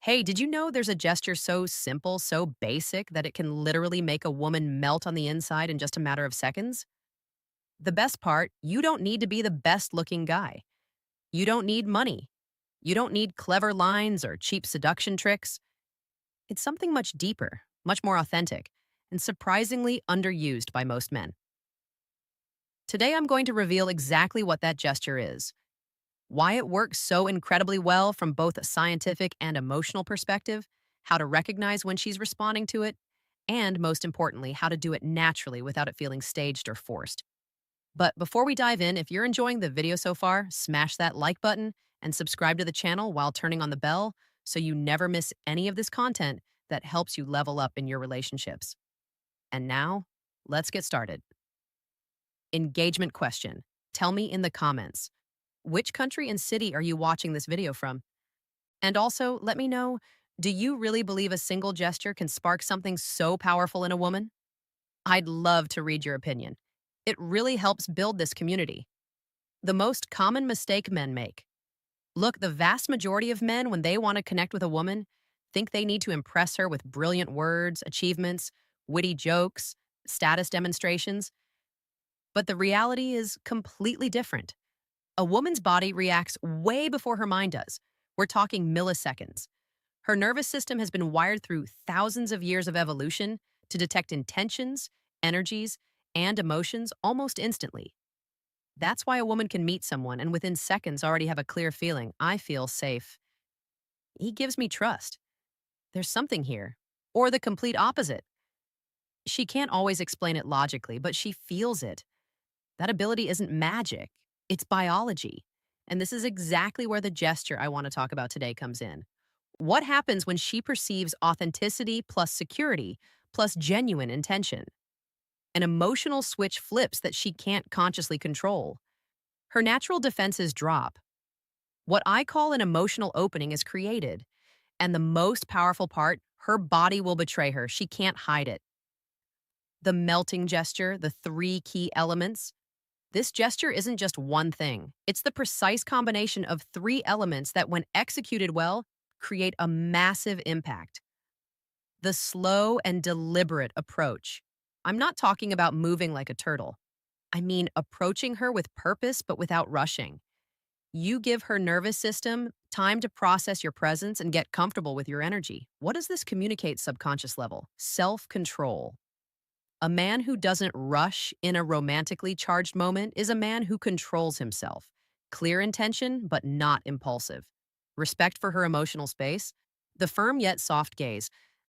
Hey, did you know there's a gesture so simple, so basic that it can literally make a woman melt on the inside in just a matter of seconds? The best part, you don't need to be the best looking guy. You don't need money. You don't need clever lines or cheap seduction tricks. It's something much deeper, much more authentic, and surprisingly underused by most men. Today, I'm going to reveal exactly what that gesture is, why it works so incredibly well from both a scientific and emotional perspective, how to recognize when she's responding to it, and most importantly, how to do it naturally without it feeling staged or forced. But before we dive in, if you're enjoying the video so far, smash that like button and subscribe to the channel while turning on the bell so you never miss any of this content that helps you level up in your relationships. And now, let's get started. Engagement question. Tell me in the comments, which country and city are you watching this video from? And also, let me know, do you really believe a single gesture can spark something so powerful in a woman? I'd love to read your opinion. It really helps build this community. The most common mistake men make. Look, the vast majority of men, when they want to connect with a woman, think they need to impress her with brilliant words, achievements, witty jokes, status demonstrations. But the reality is completely different. A woman's body reacts way before her mind does. We're talking milliseconds. Her nervous system has been wired through thousands of years of evolution to detect intentions, energies, and emotions almost instantly. That's why a woman can meet someone and within seconds already have a clear feeling, I feel safe. He gives me trust. There's something here. Or the complete opposite. She can't always explain it logically, but she feels it. That ability isn't magic, it's biology. And this is exactly where the gesture I want to talk about today comes in. What happens when she perceives authenticity plus security plus genuine intention? An emotional switch flips that she can't consciously control. Her natural defenses drop. What I call an emotional opening is created. And the most powerful part, her body will betray her. She can't hide it. The melting gesture, the three key elements. This gesture isn't just one thing. It's the precise combination of three elements that, when executed well, create a massive impact. The slow and deliberate approach. I'm not talking about moving like a turtle. I mean approaching her with purpose but without rushing. You give her nervous system time to process your presence and get comfortable with your energy. What does this communicate subconscious level? Self-control. A man who doesn't rush in a romantically charged moment is a man who controls himself. Clear intention, but not impulsive. Respect for her emotional space. The firm yet soft gaze.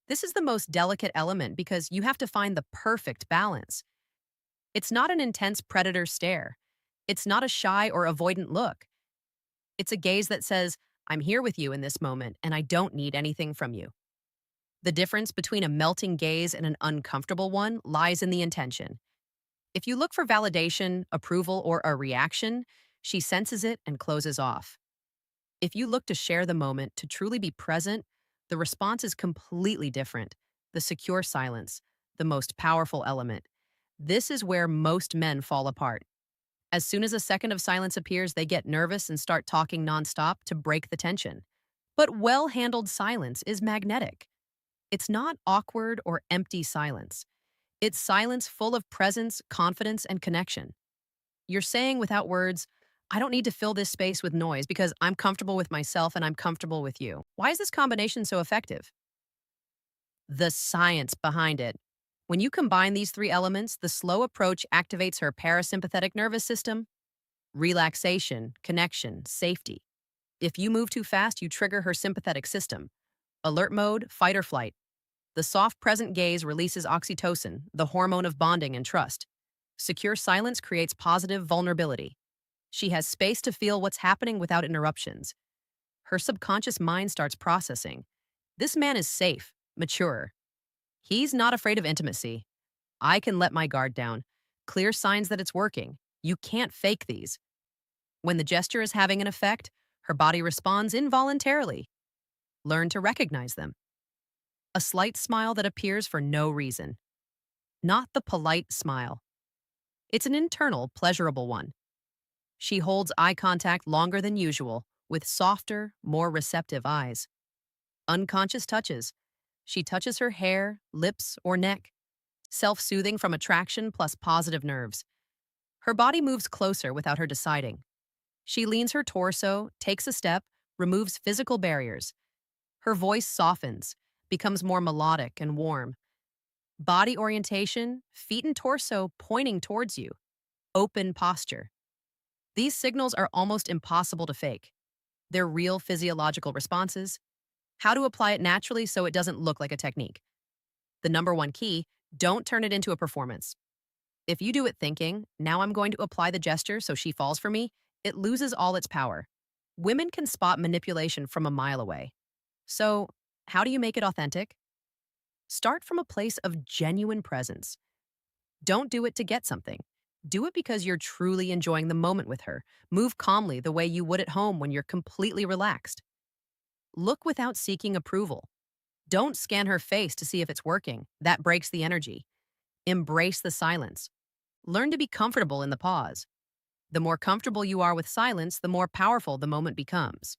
This is the most delicate element because you have to find the perfect balance. It's not an intense predator stare. It's not a shy or avoidant look. It's a gaze that says, I'm here with you in this moment and I don't need anything from you. The difference between a melting gaze and an uncomfortable one lies in the intention. If you look for validation, approval, or a reaction, she senses it and closes off. If you look to share the moment, to truly be present, the response is completely different. The secure silence, the most powerful element. This is where most men fall apart. As soon as a second of silence appears, they get nervous and start talking nonstop to break the tension. But well-handled silence is magnetic. It's not awkward or empty silence. It's silence full of presence, confidence, and connection. You're saying without words, I don't need to fill this space with noise because I'm comfortable with myself and I'm comfortable with you. Why is this combination so effective? The science behind it. When you combine these three elements, the slow approach activates her parasympathetic nervous system, relaxation, connection, safety. If you move too fast, you trigger her sympathetic system. Alert mode, fight or flight. The soft present gaze releases oxytocin, the hormone of bonding and trust. Secure silence creates positive vulnerability. She has space to feel what's happening without interruptions. Her subconscious mind starts processing. This man is safe, mature. He's not afraid of intimacy. I can let my guard down. Clear signs that it's working. You can't fake these. When the gesture is having an effect, her body responds involuntarily. Learn to recognize them. A slight smile that appears for no reason. Not the polite smile. It's an internal, pleasurable one. She holds eye contact longer than usual, with softer, more receptive eyes. Unconscious touches. She touches her hair, lips, or neck. Self-soothing from attraction plus positive nerves. Her body moves closer without her deciding. She leans her torso, takes a step, removes physical barriers. Her voice softens, becomes more melodic and warm. Body orientation, feet and torso pointing towards you. Open posture. These signals are almost impossible to fake. They're real physiological responses. How to apply it naturally so it doesn't look like a technique. The number one key, don't turn it into a performance. If you do it thinking, now I'm going to apply the gesture so she falls for me, it loses all its power. Women can spot manipulation from a mile away. So, how do you make it authentic? Start from a place of genuine presence. Don't do it to get something. Do it because you're truly enjoying the moment with her. Move calmly the way you would at home when you're completely relaxed. Look without seeking approval. Don't scan her face to see if it's working. That breaks the energy. Embrace the silence. Learn to be comfortable in the pause. The more comfortable you are with silence, the more powerful the moment becomes.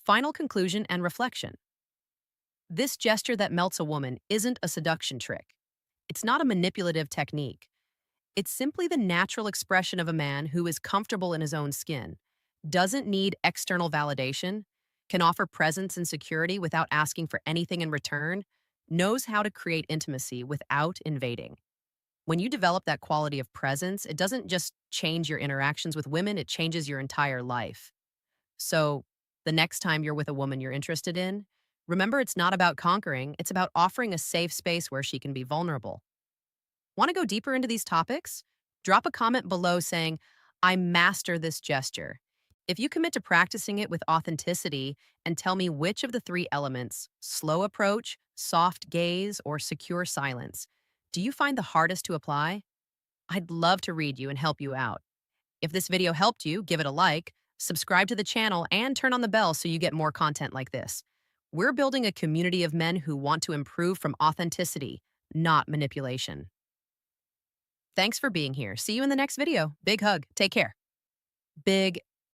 Final conclusion and reflection. This gesture that melts a woman isn't a seduction trick. It's not a manipulative technique. It's simply the natural expression of a man who is comfortable in his own skin, doesn't need external validation, can offer presence and security without asking for anything in return, knows how to create intimacy without invading. When you develop that quality of presence, it doesn't just change your interactions with women, it changes your entire life. So, the next time you're with a woman you're interested in, remember it's not about conquering, it's about offering a safe space where she can be vulnerable. Want to go deeper into these topics? Drop a comment below saying, I master this gesture. If you commit to practicing it with authenticity and tell me which of the three elements, slow approach, soft gaze, or secure silence, do you find the hardest to apply? I'd love to read you and help you out. If this video helped you, give it a like, subscribe to the channel, and turn on the bell so you get more content like this. We're building a community of men who want to improve from authenticity, not manipulation. Thanks for being here. See you in the next video. Big hug. Take care. Big